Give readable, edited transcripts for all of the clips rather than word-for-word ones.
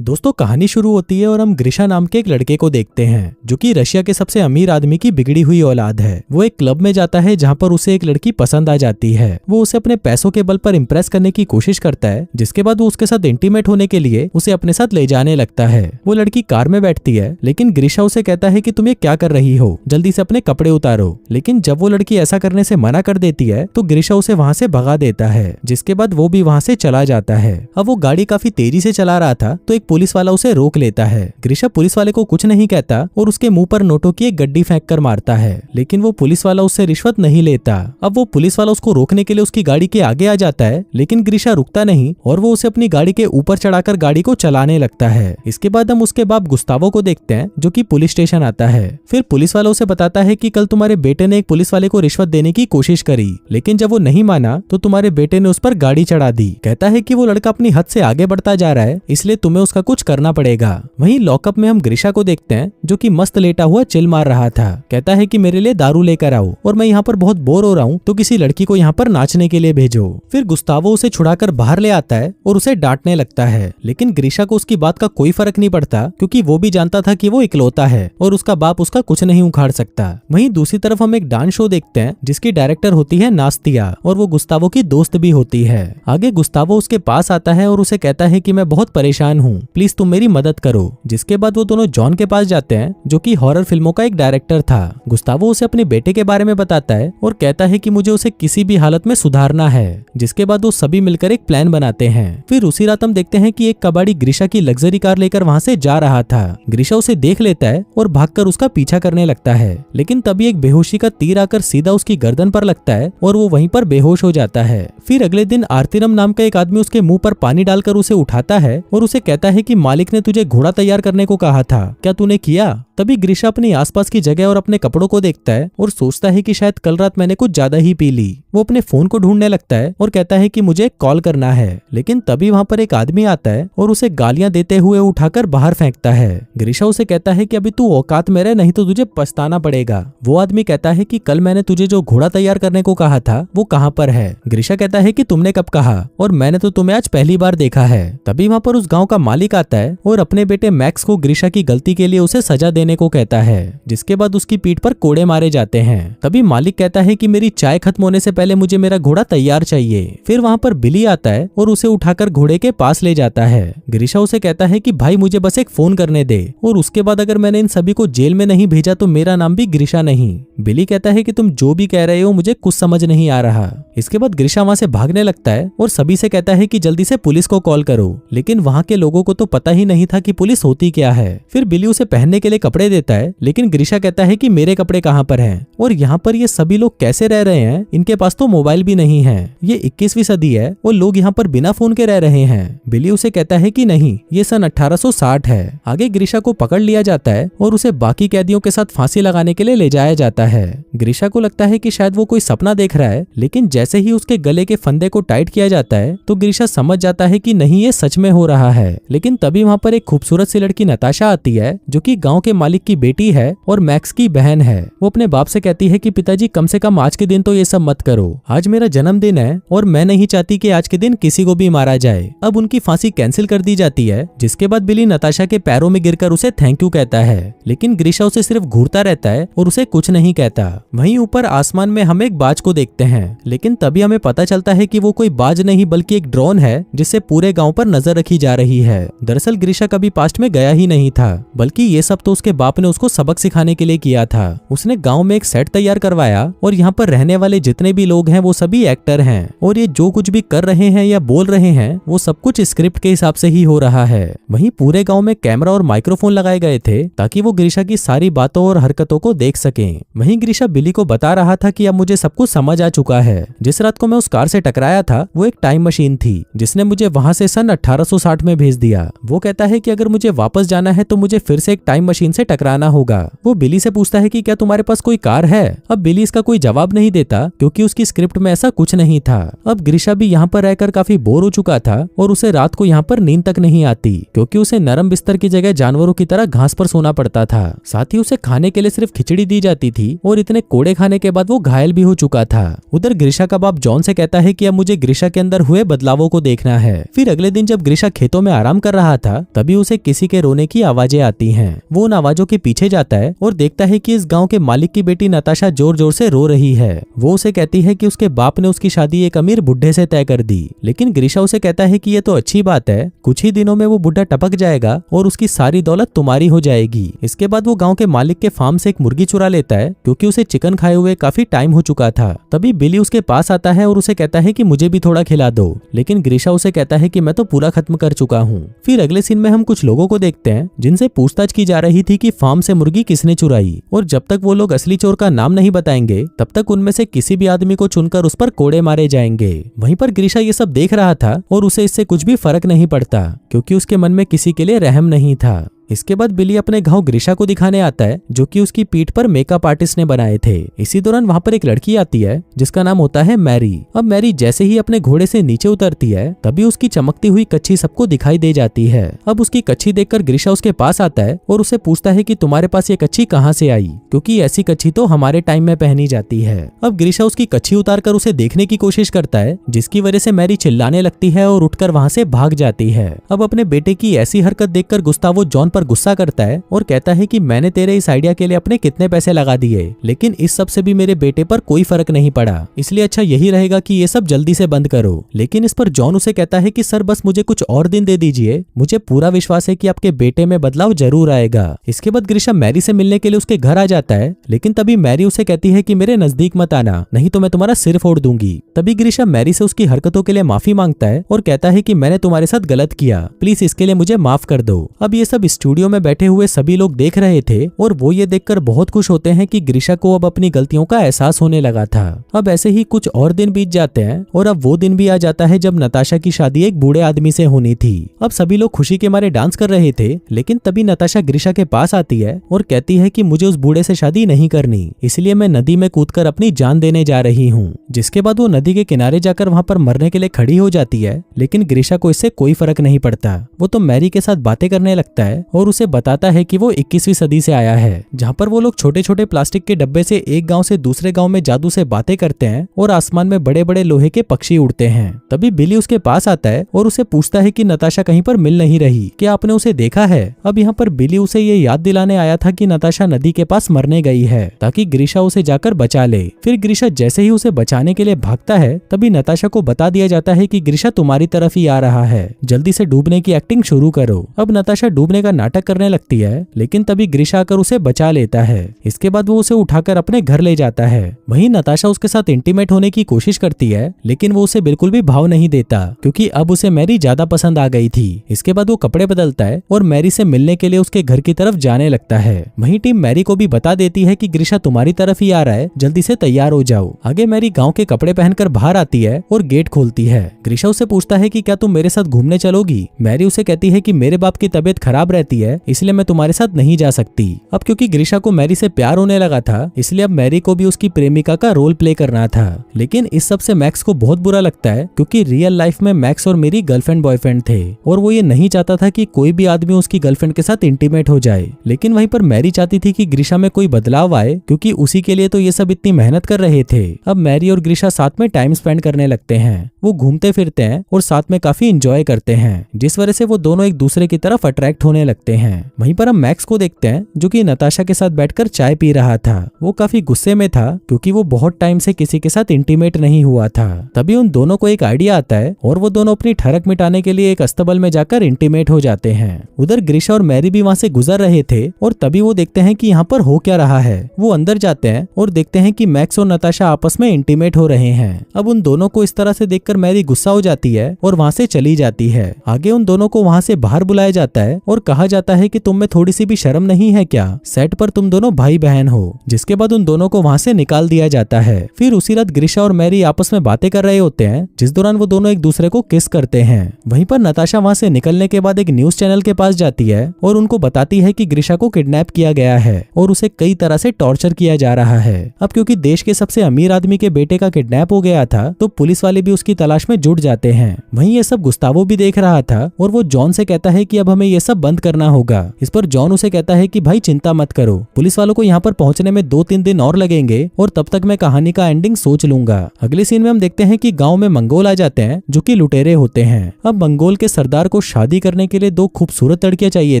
दोस्तों कहानी शुरू होती है और हम ग्रिशा नाम के एक लड़के को देखते हैं जो कि रशिया के सबसे अमीर आदमी की बिगड़ी हुई औलाद है। वो एक क्लब में जाता है जहां पर उसे एक लड़की पसंद आ जाती है। वो उसे अपने पैसों के बल पर इम्प्रेस करने की कोशिश करता है, जिसके बाद वो उसके साथ इंटीमेट होने के लिए उसे अपने साथ ले जाने लगता है। वो लड़की कार में बैठती है, लेकिन ग्रिशा उसे कहता है कि तुम ये क्या कर रही हो, जल्दी से अपने कपड़े उतारो। लेकिन जब वो लड़की ऐसा करने से मना कर देती है तो ग्रिशा उसे वहां से भगा देता है, जिसके बाद वो भी वहां से चला जाता है। अब वो गाड़ी काफी तेजी से चला रहा था तो एक पुलिस वाला उसे रोक लेता है। ग्रिशा पुलिस वाले को कुछ नहीं कहता और उसके मुंह पर नोटों की एक गड्डी फेंक कर मारता है, लेकिन वो पुलिस वाला उससे रिश्वत नहीं लेता। अब वो पुलिस वाला उसको रोकने के लिए उसकी गाड़ी के आगे आ जाता है, लेकिन ग्रिशा रुकता नहीं और वो उसे अपनी गाड़ी के ऊपर चढ़ाकर गाड़ी को चलाने लगता है। इसके बाद हम उसके बाप गुस्तावो को देखते हैं जो कि पुलिस स्टेशन आता है। फिर पुलिस वाला उसे बताता है कि कल तुम्हारे बेटे ने एक पुलिस वाले को रिश्वत देने की कोशिश करी, लेकिन जब वो नहीं माना तो तुम्हारे बेटे ने उस पर गाड़ी चढ़ा दी। कहता है कि वो लड़का अपनी हद से आगे बढ़ता जा रहा है, इसलिए तुम्हें उसका कुछ करना पड़ेगा। वहीं लॉकअप में हम ग्रिशा को देखते हैं जो कि मस्त लेटा हुआ चिल मार रहा था। कहता है कि मेरे लिए दारू लेकर आओ और मैं यहाँ पर बहुत बोर हो रहा हूँ, तो किसी लड़की को यहाँ पर नाचने के लिए भेजो। फिर गुस्तावो उसे छुड़ाकर बाहर ले आता है और उसे डांटने लगता है, लेकिन ग्रिशा को उसकी बात का कोई फर्क नहीं पड़ता क्योंकि वो भी जानता था कि वो इकलौता है और उसका बाप उसका कुछ नहीं उखाड़ सकता। वहीं दूसरी तरफ हम एक डांस शो देखते हैं जिसकी डायरेक्टर होती है नास्तिया और वो गुस्तावो की दोस्त भी होती है। आगे गुस्तावो उसके पास आता है और उसे कहता है कि मैं बहुत परेशान हूँ, प्लीज तुम मेरी मदद करो। जिसके बाद वो दोनों जॉन के पास जाते हैं जो कि हॉरर फिल्मों का एक डायरेक्टर था। गुस्तावो उसे अपने बेटे के बारे में बताता है और कहता है कि मुझे उसे किसी भी हालत में सुधारना है। जिसके बाद वो सभी मिलकर एक प्लान बनाते हैं। फिर उसी रात हम देखते हैं कि एक कबाड़ी ग्रिशा की लग्जरी कार लेकर वहां से जा रहा था। ग्रिशा उसे देख लेता है और भागकर उसका पीछा करने लगता है, लेकिन तभी एक बेहोशी का तीर आकर सीधा उसकी गर्दन पर लगता है और वो वहीं पर बेहोश हो जाता है। फिर अगले दिन आरतीरम नाम का एक आदमी उसके मुंह पर पानी डालकर उसे उठाता है और उसे कहता है कि मालिक ने तुझे घोड़ा तैयार करने को कहा था, क्या तूने किया? तभी ग्रिशा अपनी आसपास की जगह और अपने कपड़ों को देखता है और सोचता है कि शायद कल रात मैंने कुछ ज्यादा ही पी ली। वो अपने फोन को ढूंढने लगता है और कहता है कि मुझे कॉल करना है, लेकिन तभी वहां पर एक आदमी आता है और उसे गालियां देते हुए उठाकर बाहर फेंकता है। ग्रिशा उसे कहता है कि अभी तू औकात में रह, नहीं तो तुझे पछताना पड़ेगा। वो आदमी कहता है कि कल मैंने तुझे जो घोड़ा तैयार करने को कहा था वो कहाँ पर है? ग्रिशा कहता है कि तुमने कब कहा, और मैंने तो तुम्हें आज पहली बार देखा है। तभी वहां पर उस गाँव का मालिक आता है और अपने बेटे मैक्स को ग्रिशा की गलती के लिए उसे सजा देने को कहता है, जिसके बाद उसकी पीठ पर कोड़े मारे जाते हैं। तभी मालिक कहता है कि मेरी चाय खत्म होने से पहले मुझे मेरा घोड़ा तैयार चाहिए। फिर वहां पर बिली आता है और उसे उठाकर घोड़े के पास ले जाता है। ग्रिशा उसे कहता है कि भाई मुझे बस एक फोन करने दे, और उसके बाद अगर मैंने इन सभी को जेल में नहीं भेजा तो मेरा नाम भी ग्रिशा नहीं। बिली कहता है कि तुम जो भी कह रहे हो मुझे कुछ समझ नहीं आ रहा। इसके बाद ग्रिशा वहां से भागने लगता है और सभी से कहता है कि जल्दी से पुलिस को कॉल करो, लेकिन वहां के लोगों को तो पता ही नहीं था कि पुलिस होती क्या है। फिर बिली उसे पहनने के लिए कपड़े देता है, लेकिन ग्रिशा कहता है कि मेरे कपड़े कहाँ पर हैं और यहाँ पर ये सभी लोग कैसे रह रहे हैं, इनके पास तो मोबाइल भी नहीं है, ये 21वीं सदी है और लोग यहाँ पर बिना फोन के रह रहे हैं। बिली उसे कहता है कि नहीं, ये सन 1860 है। आगे ग्रिशा को पकड़ लिया जाता है और उसे बाकी कैदियों के साथ फांसी लगाने के लिए ले जाया जाता है। ग्रिशा को लगता है कि शायद वो कोई सपना देख रहा है, लेकिन जैसे ही उसके गले के फंदे को टाइट किया जाता है तो ग्रिशा समझ जाता है कि नहीं, ये सच में हो रहा है। लेकिन तभी वहाँ पर एक खूबसूरत सी लड़की नताशा आती है जो कि गाँव के मालिक की बेटी है और मैक्स की बहन है। वो अपने बाप से कहती है कि पिताजी कम से कम आज के दिन तो ये सब मत करो, आज मेरा जन्मदिन है और मैं नहीं चाहती कि आज के दिन किसी को भी मारा जाए। अब उनकी फांसी कैंसिल कर दी जाती है, जिसके बाद बिली नताशा के पैरों में गिरकर उसे थैंक यू कहता है, लेकिन ग्रिशा उसे सिर्फ घूरता रहता है और उसे कुछ नहीं कहता। वहीं ऊपर आसमान में हम एक बाज को देखते हैं, लेकिन तभी हमें पता चलता है कि वो कोई बाज नहीं बल्कि एक ड्रोन है जिससे पूरे गाँव पर नजर रखी जा रही है। दरअसल ग्रिशा कभी पास्ट में गया ही नहीं था, बल्कि ये सब तो उसके बाप ने उसको सबक सिखाने के लिए किया था। उसने गाँव में एक सेट तैयार करवाया और यहाँ पर रहने वाले जितने भी लोग हैं वो सभी एक्टर हैं, और ये जो कुछ भी कर रहे हैं या बोल रहे हैं वो सब कुछ स्क्रिप्ट के हिसाब से ही हो रहा है। वहीं पूरे गांव में कैमरा और माइक्रोफोन लगाए गए थे ताकि वो ग्रिशा की सारी बातों और हरकतों को देख सकें। वहीं ग्रिशा बिली को बता रहा था कि अब मुझे सब कुछ समझ आ चुका है। जिस रात को मैं उस कार से टकराया था वो एक टाइम मशीन थी जिसने मुझे वहां से सन 1860 में भेज दिया। वो कहता है कि अगर मुझे वापस जाना है तो मुझे फिर से एक टाइम मशीन से टकराना होगा। वो बिली से पूछता है कि क्या तुम्हारे पास कोई कार है? अब बिली इसका कोई जवाब नहीं देता क्योंकि उसकी स्क्रिप्ट में ऐसा कुछ नहीं था। अब ग्रिशा भी यहाँ पर रहकर काफी बोर हो चुका था और उसे रात को यहाँ पर नींद तक नहीं आती क्योंकि उसे नरम बिस्तर की जगह जानवरों की तरह घास पर सोना पड़ता था। साथ ही उसे खाने के लिए सिर्फ खिचड़ी दी जाती थी और इतने कोड़े खाने के बाद वो घायल भी हो चुका था। उधर ग्रिशा का बाप जॉन से कहता है कि अब मुझे ग्रिशा के अंदर हुए बदलावों को देखना है। फिर अगले दिन जब ग्रिशा खेतों में आराम कर रहा था तभी उसे किसी के रोने की आवाजें आती हैं। वो उन आवाजों के पीछे जाता है और देखता है कि इस गांव के मालिक की बेटी नताशा जोर जोर से रो रही है। वो उसे कहती है कि उसके बाप ने उसकी शादी एक अमीर बुढ़े से तय कर दी, लेकिन ग्रीशा उसे कहता है कि ये तो अच्छी बात है, कुछ ही दिनों में वो बुढ़ा टपक जाएगा और उसकी सारी दौलत तुम्हारी हो जाएगी। इसके बाद वो गांव के मालिक के फार्म से एक मुर्गी चुरा लेता है क्योंकि उसे चिकन खाए हुए काफी टाइम हो चुका था। तभी बिली उसके पास आता है और उसे कहता है कि मुझे भी थोड़ा खिला दो, लेकिन ग्रीशा उसे कहता है कि मैं तो पूरा खत्म कर चुका हूँ। फिर अगले सीन में हम कुछ लोगों को देखते हैं जिनसे पूछताछ की जा रही थी कि फार्म से मुर्गी किसने चुराई, और जब तक वो लोग असली चोर का नाम नहीं बताएंगे तब तक उनमें से किसी भी आदमी को चुनकर उस पर कोड़े मारे जाएंगे। वहीं पर ग्रीशा ये सब देख रहा था और उसे इससे कुछ भी फर्क नहीं पड़ता क्योंकि उसके मन में किसी के लिए रहम नहीं था। इसके बाद बिली अपने घाव ग्रीशा को दिखाने आता है जो कि उसकी पीठ पर मेकअप आर्टिस्ट ने बनाए थे। इसी दौरान वहां पर एक लड़की आती है जिसका नाम होता है मैरी। अब मैरी जैसे ही अपने घोड़े से नीचे उतरती है तभी उसकी चमकती हुई कच्छी सबको दिखाई दे जाती है। अब उसकी कच्छी देखकर ग्रीशा उसके पास आता है और उसे पूछता है कि तुम्हारे पास ये कच्छी कहाँ से आई, क्योंकि ऐसी कच्छी तो हमारे टाइम में पहनी जाती है। अब ग्रीशा उसकी कच्छी उतार कर उसे देखने की कोशिश करता है जिसकी वजह से मैरी चिल्लाने लगती है और उठकर वहां से भाग जाती है। अब अपने बेटे की ऐसी हरकत देखकर गुस्तावो जॉन पर गुस्सा करता है और कहता है कि मैंने तेरे इस आइडिया के लिए अपने कितने पैसे लगा दिए, लेकिन इस सब से भी मेरे बेटे पर कोई फर्क नहीं पड़ा, इसलिए अच्छा यही रहेगा कि ये सब जल्दी से बंद करो। लेकिन इस पर जॉन उसे कहता है कि सर बस मुझे कुछ और दिन दे दीजिए, मुझे पूरा विश्वास है कि आपके बेटे में बदलाव जरूर आएगा। इसके बाद ग्रीशा मैरी से मिलने के लिए उसके घर आ जाता है, लेकिन तभी मैरी उसे कहती है कि मेरे नजदीक मत आना, नहीं तो मैं तुम्हारा सिर फोड़ दूंगी। तभी ग्रीशा मैरी से उसकी हरकतों के लिए माफी मांगता है और कहता है कि मैंने तुम्हारे साथ गलत किया, प्लीज इसके लिए मुझे माफ कर दो। अब ये सब स्टूडियो में बैठे हुए सभी लोग देख रहे थे और वो ये देखकर बहुत खुश होते हैं कि ग्रीशा को अब अपनी गलतियों का एहसास होने लगा था। अब ऐसे ही कुछ और दिन बीत जाते हैं और अब वो दिन भी आ जाता है जब नताशा की शादी एक बूढ़े आदमी से होनी थी। अब सभी लोग खुशी के मारे डांस कर रहे थे, लेकिन तभी नताशा ग्रीशा के पास आती है और कहती है कि मुझे उस बूढ़े से शादी नहीं करनी, इसलिए मैं नदी में कूदकर अपनी जान देने जा रही हूँ। जिसके बाद वो नदी के किनारे जाकर वहाँ पर मरने के लिए खड़ी हो जाती है, लेकिन ग्रीशा को इससे कोई फर्क नहीं पड़ता। वो तो मैरी के साथ बातें करने लगता है और उसे बताता है कि वो 21वीं सदी से आया है, जहाँ पर वो लोग छोटे छोटे प्लास्टिक के डब्बे से एक गांव से दूसरे गांव में जादू से बातें करते हैं और आसमान में बड़े बड़े लोहे के पक्षी उड़ते हैं। तभी बिली उसके पास आता है और उसे पूछता है कि नताशा कहीं पर मिल नहीं रही, क्या आपने उसे देखा है? अब यहाँ पर बिली उसे ये याद दिलाने आया था कि नताशा नदी के पास मरने गई है ताकि ग्रीशा उसे जाकर बचा ले। फिर ग्रीशा जैसे ही उसे बचाने के लिए भागता है तभी नताशा को बता दिया जाता है कि ग्रीशा तुम्हारी तरफ ही आ रहा है, जल्दी से डूबने की एक्टिंग शुरू करो। अब नताशा डूबने का नाटक करने लगती है, लेकिन तभी ग्रीशा आकर उसे बचा लेता है। इसके बाद वो उसे उठाकर अपने घर ले जाता है। वहीं नताशा उसके साथ इंटीमेट होने की कोशिश करती है, लेकिन वो उसे बिल्कुल भी भाव नहीं देता क्योंकि अब उसे मैरी ज्यादा पसंद आ गई थी। इसके बाद वो कपड़े बदलता है और मैरी से मिलने के लिए उसके घर की तरफ जाने लगता है। वहीं टीम मैरी को भी बता देती है कि ग्रीशा तुम्हारी तरफ ही आ रहा है, जल्दी से तैयार हो जाओ। आगे मैरी गाँव के कपड़े पहनकर बाहर आती है और गेट खोलती है। ग्रीशा उसे पूछता है कि क्या तुम मेरे साथ घूमने चलोगी? मैरी उसे कहती है कि मेरे बाप की तबीयत खराब रहती है, इसलिए मैं तुम्हारे साथ नहीं जा सकती। अब क्योंकि ग्रीशा को मैरी से प्यार होने लगा था, इसलिए अब मैरी को भी उसकी प्रेमिका का रोल प्ले करना था। लेकिन इस सब से मैक्स को बहुत बुरा लगता है क्योंकि रियल लाइफ में मैक्स और मेरी गर्लफ्रेंड बॉयफ्रेंड थे और वो ये नहीं चाहता था कि कोई भी आदमी उसकी गर्लफ्रेंड के साथ इंटीमेट हो जाए। लेकिन वहीं पर मैरी चाहती थी कि ग्रीशा में कोई बदलाव आए क्योंकि उसी के लिए तो ये सब इतनी मेहनत कर रहे थे। अब मैरी और ग्रीशा साथ में टाइम स्पेंड करने लगते हैं। वो घूमते फिरते हैं और साथ में काफी इंजॉय करते हैं, जिस वजह से वो दोनों एक दूसरे की तरफ अट्रैक्ट होने लगते हैं। वहीं पर हम मैक्स को देखते हैं जो कि नताशा के साथ बैठकर चाय पी रहा था। वो काफी गुस्से में था क्योंकि वो बहुत टाइम से किसी के साथ इंटीमेट नहीं हुआ था। तभी उन दोनों को एक आइडिया आता है और वो दोनों अपनी ठरक मिटाने के लिए एक अस्तबल में जाकर इंटीमेट हो जाते हैं। उधर ग्रीशा और मैरी भी वहाँ से गुजर रहे थे और तभी वो देखते हैं कि यहाँ पर हो क्या रहा है। वो अंदर जाते हैं और देखते हैं कि मैक्स और नताशा आपस में इंटीमेट हो रहे हैं। अब उन दोनों को इस तरह से देखकर मैरी गुस्सा हो जाती है और वहाँ से चली जाती है। आगे उन दोनों को वहाँ से बाहर बुलाया जाता है और कहा जाता है कि तुम में थोड़ी सी भी शर्म नहीं है क्या? सेट पर तुम दोनों भाई बहन हो। जिसके बाद उन दोनों को वहाँ से निकाल दिया जाता है। फिर उसी रात ग्रीशा और मैरी आपस में बातें कर रहे होते हैं, जिस दौरान वो दोनों एक दूसरे को किस करते हैं। वहीं पर नताशा वहाँ से निकलने के बाद एक न्यूज चैनल के पास जाती है और उनको बताती है कि ग्रीशा को किडनैप किया गया है और उसे कई तरह से टॉर्चर किया जा रहा है। अब क्योंकि देश के सबसे अमीर आदमी के बेटे का किडनैप हो गया था तो पुलिस वाले भी उसकी तलाश में जुट जाते हैं। वहीं ये सब गुस्तावो भी देख रहा था और वो जॉन से कहता है कि अब हमें ये सब बंद करना करना होगा। इस पर जॉन उसे कहता है कि भाई चिंता मत करो, पुलिस वालों को यहाँ पर पहुंचने में 2-3 दिन और लगेंगे और तब तक मैं कहानी का एंडिंग सोच लूंगा। अगले सीन में हम देखते हैं कि गांव में मंगोल आ जाते हैं जो कि लुटेरे होते हैं। अब मंगोल के सरदार को शादी करने के लिए 2 खूबसूरत लड़कियां चाहिए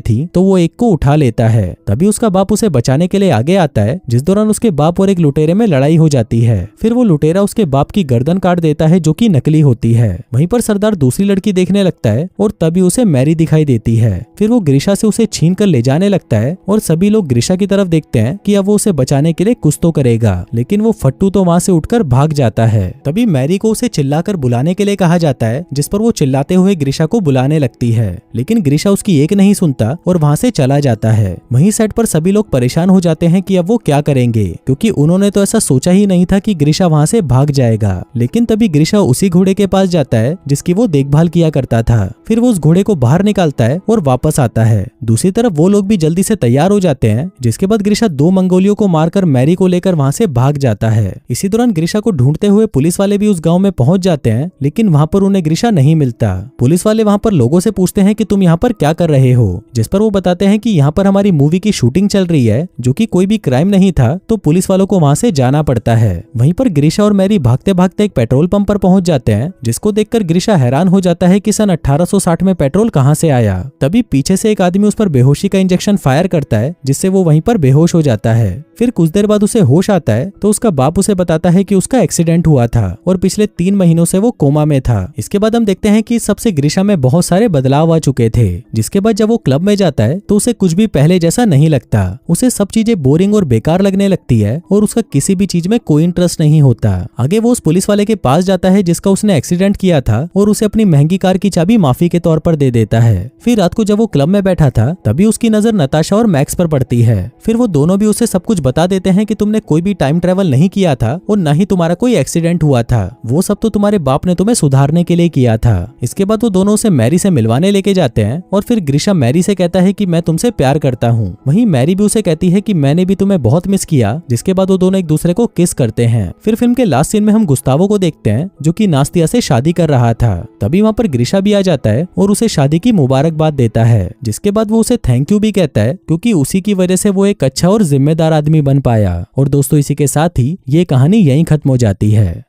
थी, तो वो एक को उठा लेता है। तभी उसका बाप उसे बचाने के लिए आगे आता है, जिस दौरान उसके बाप और एक लुटेरे में लड़ाई हो जाती है। फिर वो लुटेरा उसके बाप की गर्दन काट देता है जो कि नकली होती है। वहीं पर सरदार दूसरी लड़की देखने लगता है और तभी उसे मैरी दिखाई देती है। फिर वो ग्रीशा से उसे छीन कर ले जाने लगता है और सभी लोग ग्रीशा की तरफ देखते हैं कि अब वो उसे बचाने के लिए कुछ तो करेगा, लेकिन वो फट्टू तो वहां से उठकर भाग जाता है। तभी मैरी को उसे चिल्लाकर बुलाने के लिए कहा जाता है, जिस पर वो चिल्लाते हुए ग्रीशा को बुलाने लगती है, लेकिन ग्रीशा उसकी एक नहीं सुनता और वहां से चला जाता है। वहीं सेट पर सभी लोग परेशान हो जाते हैं कि अब वो क्या करेंगे, क्योंकि उन्होंने तो ऐसा सोचा ही नहीं था कि ग्रीशा वहां से भाग जाएगा। लेकिन तभी ग्रीशा उसी घोड़े के पास जाता है जिसकी वो देखभाल किया करता था। फिर वो उस घोड़े को बाहर निकालता है और वापस आता है। दूसरी तरफ वो लोग भी जल्दी से तैयार हो जाते हैं, जिसके बाद ग्रीशा 2 मंगोलियों को मारकर मैरी को लेकर वहां से भाग जाता है। इसी दौरान ग्रीशा को ढूंढते हुए पुलिस वाले भी उस गांव में पहुंच जाते हैं, लेकिन वहां पर उन्हें ग्रीशा नहीं मिलता। पुलिस वाले वहां पर लोगों से पूछते हैं कि तुम यहाँ पर क्या कर रहे हो, जिस पर वो बताते हैं कि यहाँ पर हमारी मूवी की शूटिंग चल रही है, जो कि कोई भी क्राइम नहीं था, तो पुलिस वालों को वहां से जाना पड़ता है। वहीं पर ग्रीशा और मैरी भागते भागते एक पेट्रोल पंप पर पहुंच जाते हैं, जिसको देखकर ग्रीशा हैरान हो जाता है कि सन 1860 में पेट्रोल कहां से आया। तभी पीछे से एक आदमी उस पर बेहोशी का इंजेक्शन फायर करता है, जिससे वो वहीं पर बेहोश हो जाता है। फिर कुछ देर बाद उसे होश आता है तो उसका बाप उसे बताता है कि उसका एक्सीडेंट हुआ था और पिछले 3 महीनों से वो कोमा में था। इसके बाद हम देखते हैं कि सबसे ग्रीशा में बहुत सारे बदलाव आ चुके थे, जिसके बाद जब वो क्लब में जाता है तो उसे कुछ भी पहले जैसा नहीं लगता। उसे सब चीजें बोरिंग और बेकार लगने लगती है और उसका किसी भी चीज में कोई इंटरेस्ट नहीं होता। आगे वो उस पुलिस वाले के पास जाता है जिसका उसने एक्सीडेंट किया था और उसे अपनी महंगी कार की चाबी माफी के तौर पर दे देता है। फिर रात को जब वो क्लब में बैठा था तभी उसकी नजर नताशा और मैक्स पर पड़ती है। फिर वो दोनों भी उसे सब कुछ बता देते हैं कि तुमने कोई भी टाइम ट्रेवल नहीं किया था और न ही तुम्हारा कोई एक्सीडेंट हुआ था, वो सब तो तुम्हारे बाप ने तुम्हें सुधारने के लिए किया था। इसके बाद वो दोनों उसे मैरी से मिलवाने लेके जाते हैं और फिर ग्रीशा मैरी से कहता है कि मैं तुमसे प्यार करता हूँ। वहीं मैरी भी उसे कहती है कि मैंने भी तुम्हें बहुत मिस किया, जिसके बाद वो दोनों एक दूसरे को किस करते हैं। फिर फिल्म के लास्ट सीन में हम गुस्तावो को देखते हैं जो कि नास्तिया से शादी कर रहा था। तभी वहाँ पर ग्रीशा भी आ जाता है और उसे शादी की मुबारकबाद देता है, जिसके बाद वो उसे थैंक यू भी कहता है, क्योंकि उसी की वजह से वो एक अच्छा और जिम्मेदार आदमी बन पाया। और दोस्तों इसी के साथ ही ये कहानी यहीं खत्म हो जाती है।